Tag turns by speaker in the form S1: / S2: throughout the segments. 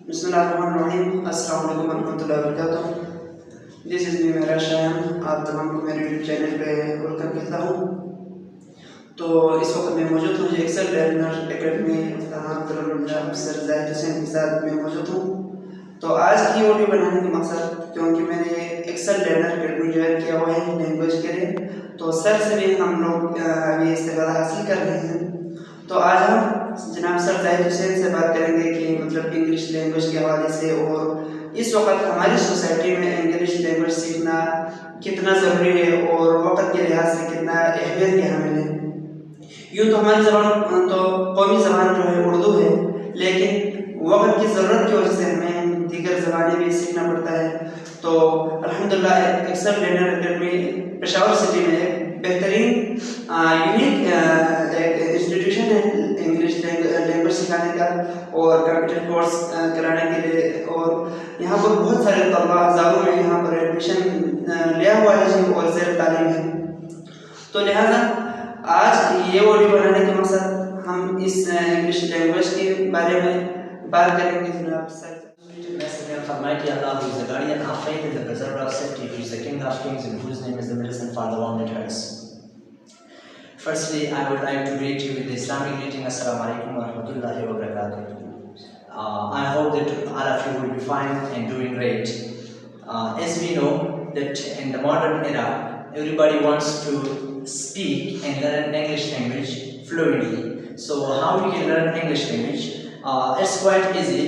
S1: बिस्मिल्लाहिर्रहमानिर्रहीम। अस्सलाम वालेकुम रहमतुल्लाहि व बरकातुहू। This is me Meraj Shayan. आप तमाम को मेरे यूट्यूब चैनल पे वेलकम कहता हूँ। तो इस वक्त मैं मौजूद हूँ Excel Learner Academy sir Zahid Hussain के साथ मैं मौजूद हूँ। तो आज की वीडियो बनाने का मकसद, क्योंकि मैंने एक्सेल लर्नर एकेडमी ज्वाइन किया हुआ है लैंग्वेज के लिए, तो सर से भी हम लोग अभी इस्तेफादा हासिल कर रहे हैं। तो आज हम जनाब सर ज़ाहिद हुसैन से बात करेंगे कि मतलब इंग्लिश लैंग्वेज के हवाले से, और इस वक्त हमारी सोसाइटी में इंग्लिश लैंग्वेज सीखना कितना ज़रूरी है और वक्त के लिहाज से कितना अहमियत के हामिल है। यूँ तो हमारी ज़बान तो कौमी ज़बान जो है उर्दू है, लेकिन वक्त की ज़रूरत की वजह से हमें दीगर ज़बानें भी सीखना पड़ता है। तो अल्हम्दुलिल्लाह Excel Learner Academy Peshawar city में एक बेहतरीन यूनिक एक इंस्टीट्यूशन है इंग्लिश लैंग्वेज सिखाने का और कंप्यूटर कोर्स कराने के लिए, और यहाँ पर बहुत सारे तलबा हज़ारों में यहाँ पर एडमिशन लिया हुआ है और ज़ेर तालीम है। तो लिहाजा आज ये वीडियो बनाने के मकसद हम इस इंग्लिश लैंग्वेज के बारे में बात करेंगे। जनाब sir
S2: Almighty Allah, who is the guardian of faith and the preserver of safety, who is the King of kings, and whose name is the medicine for the wounded hearts. Firstly, I would like to greet you with the Islamic greeting. Assalamu alaikum wa rahmatullahi wa barakatuh. I hope that all of you will be fine and doing great. As we know that in the modern era, everybody wants to speak and learn English language fluently. So how we can learn English language? It's quite easy.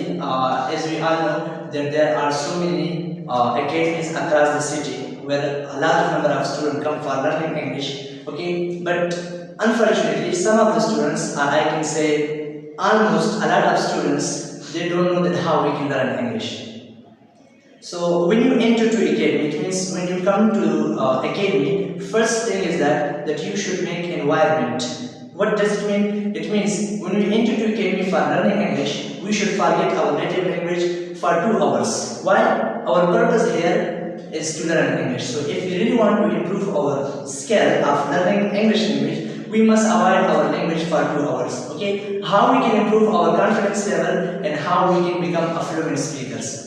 S2: As we all know that there are so many academies across the city where a large number of students come for learning English. Okay, but unfortunately some of the students, or I can say almost a lot of students, they don't know that how we can learn English. So when you enter to academy, it means when you come to academy, first thing is that you should make environment. What does it mean? It means when we enter to academy for learning English, we should forget our native language for 2 hours. Why? Our purpose here is to learn English. So if we really want to improve our skill of learning English language, we must avoid our language for 2 hours. Okay? How we can improve our confidence level and how we can become a fluent speakers.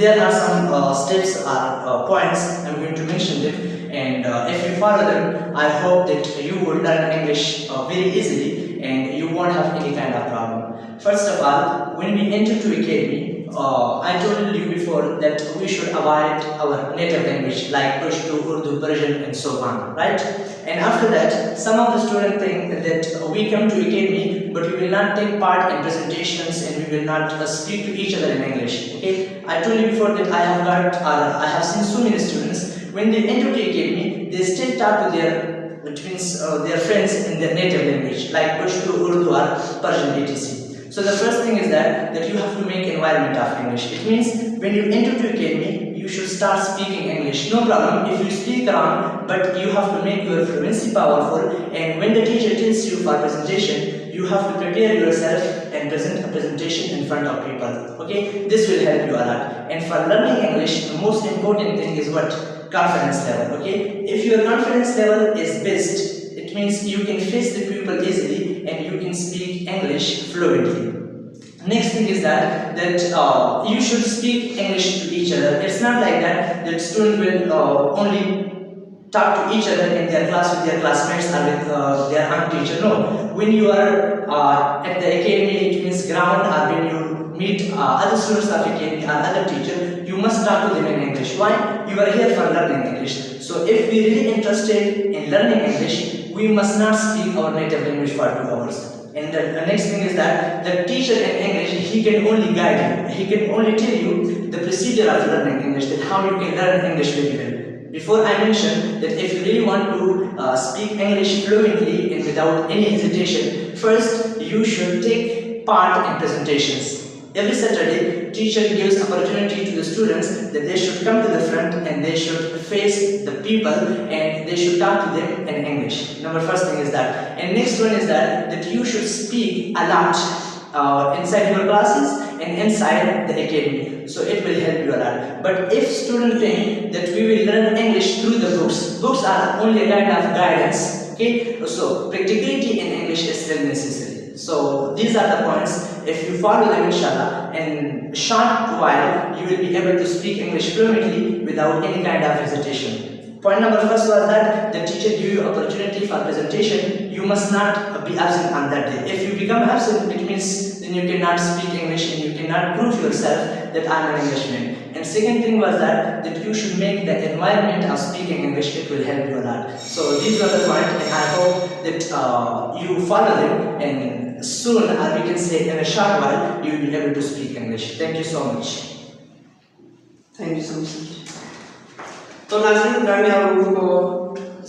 S2: There are some steps or points I'm going to mention them, and if you follow them, I hope that you will learn English very easily and you won't have any kind of problem. First of all, when we enter to academy, I told you before that we should avoid our native language like Pashto, Urdu, Persian and so on, right? And after that, some of the students think that we come to academy but we will not take part in presentations and we will not speak to each other in English. Okay? I told you before that I have seen so many students, when they enter to academy, they still talk to their friends in their native language like Pashto, Urdu or Persian etc. So the first thing is that you have to make environment of English. It means when you enter to academy, you should start speaking English. No problem if you speak wrong, but you have to make your fluency powerful, and when the teacher tells you for presentation, you have to prepare yourself and present a presentation in front of people. Okay, this will help you a lot. And for learning English, the most important thing is what? Confidence level. Okay, if your confidence level is best, it means you can face the people easily and you can speak English fluently. Next thing is that you should speak English to each other. It's not like that students will only talk to each other in their class with their classmates or with their own teacher. No, when you are at the academy, it means ground, or when you meet other students of academy or other teacher, you must talk to them in English. Why? You are here for learning English. So if we really interested in learning English, we must not speak our native language for 2 hours. And the next thing is that the teacher in English, he can only guide you. He can only tell you the procedure of learning English, that how you can learn English very well. Before I mentioned that if you really want to speak English fluently and without any hesitation, first you should take part in presentations. Every Saturday, teacher gives opportunity to the students that they should come to the front and they should face the people and they should talk to them in English. Number first thing is that. And next one is that you should speak a lot inside your classes and inside the academy. So it will help you a lot. But if students think that we will learn English through the books are only a kind of guidance. Okay, so practicality in English is still necessary. So these are the points. If you follow them, inshallah, in short while you will be able to speak English fluently without any kind of hesitation. Point number first was that the teacher give you opportunity for presentation. You must not be absent on that day. If you become absent, it means then you cannot speak English and you cannot prove yourself that I am an Englishman. And second thing was that you should make the environment of speaking English. It will help you a lot. So these are the points, and I hope that you follow them, and soon, or we can say in a short while, you will be able to speak English. Thank you so much.
S1: Thank you so much. तो नाज़रीन, ग्रामी आप लोगों को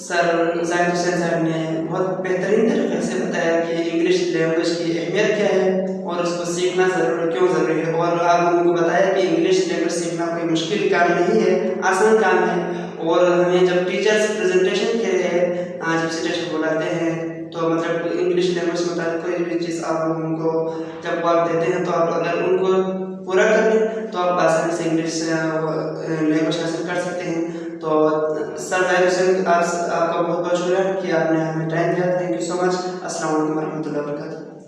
S1: sir Zahid Hussain साहब ने बहुत बेहतरीन तरीके से बताया कि इंग्लिश लैंग्वेज की अहमियत क्या है और उसको सीखना क्यों ज़रूरी है, और आप लोगों को बताया कि इंग्लिश लैंग्वेज सीखना कोई मुश्किल काम नहीं है, आसान काम है। और हमें जब टीचर्स प्रेजेंटेशन के लिए जब स्टेज बुलाते हैं तो मतलब इंग्लिश लैंग्वेज में कोई भी चीज़ आप लोगों को जब आप देते हैं तो आप अगर उनको पूरा कर लें तो आप आसानी से इंग्लिश लैंग्वेज हासिल कर सकते हैं। तो सर जाहिद हुसैन, आपका बहुत बहुत शुक्रिया कि आपने हमें टाइम दिया। Thank you so much. अस्सलाम वालेकुम वरहमतुल्लाहि वबरकातुहू।